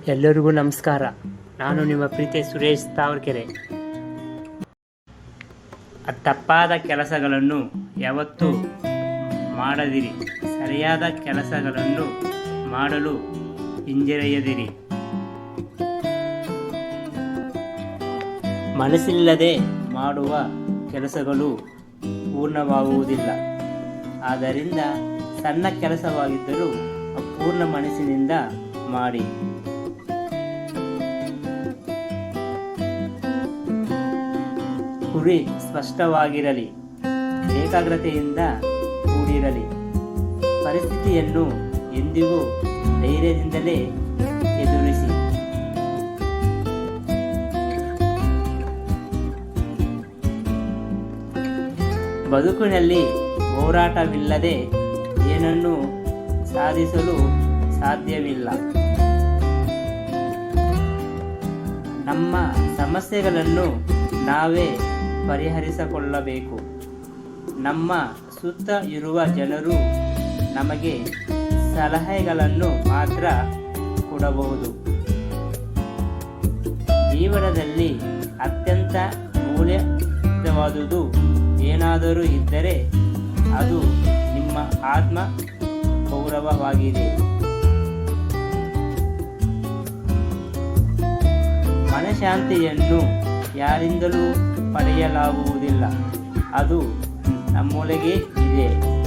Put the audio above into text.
ಎಲ್ಲರಿಗೂ ನಮಸ್ಕಾರ. ನಾನು ನಿಮ್ಮ ಪ್ರೀತಿಯ ಸುರೇಶ್ ತಾವರ್ಕೆರೆ. ತಪ್ಪಾದ ಕೆಲಸಗಳನ್ನು ಯಾವತ್ತೂ ಮಾಡದಿರಿ. ಸರಿಯಾದ ಕೆಲಸಗಳನ್ನು ಮಾಡಲು ಹಿಂಜರಿಯದಿರಿ. ಮನಸ್ಸಿಲ್ಲದೆ ಮಾಡುವ ಕೆಲಸಗಳು ಪೂರ್ಣವಾಗುವುದಿಲ್ಲ. ಆದ್ದರಿಂದ ಸಣ್ಣ ಕೆಲಸವಾಗಿದ್ದರೂ ಪೂರ್ಣ ಮನಸ್ಸಿನಿಂದ ಮಾಡಿ. ಗುರಿ ಸ್ಪಷ್ಟವಾಗಿರಲಿ, ಏಕಾಗ್ರತೆಯಿಂದ ಕೂಡಿರಲಿ. ಪರಿಸ್ಥಿತಿಯನ್ನು ಎಂದಿಗೂ ಧೈರ್ಯದಿಂದಲೇ ಎದುರಿಸಿ. ಬದುಕಿನಲ್ಲಿ ಹೋರಾಟವಿಲ್ಲದೆ ಏನನ್ನೂ ಸಾಧಿಸಲು ಸಾಧ್ಯವಿಲ್ಲ. ನಮ್ಮ ಸಮಸ್ಯೆಗಳನ್ನು ನಾವೇ ಪರಿಹರಿಸಿಕೊಳ್ಳಬೇಕು. ನಮ್ಮ ಸುತ್ತ ಇರುವ ಜನರು ನಮಗೆ ಸಲಹೆಗಳನ್ನು ಮಾತ್ರ ಕೊಡಬಹುದು. ಜೀವನದಲ್ಲಿ ಅತ್ಯಂತ ಮೌಲ್ಯವಾದುದು ಏನಾದರೂ ಇದ್ದರೆ ಅದು ನಿಮ್ಮ ಆತ್ಮ ಗೌರವವಾಗಿದೆ. ಮನಃಶಾಂತಿಯನ್ನು ಯಾರಿಂದಲೂ ಪಡೆಯಲಾಗುವುದಿಲ್ಲ, ಅದು ನಮ್ಮೊಳಗೆ ಇದೆ.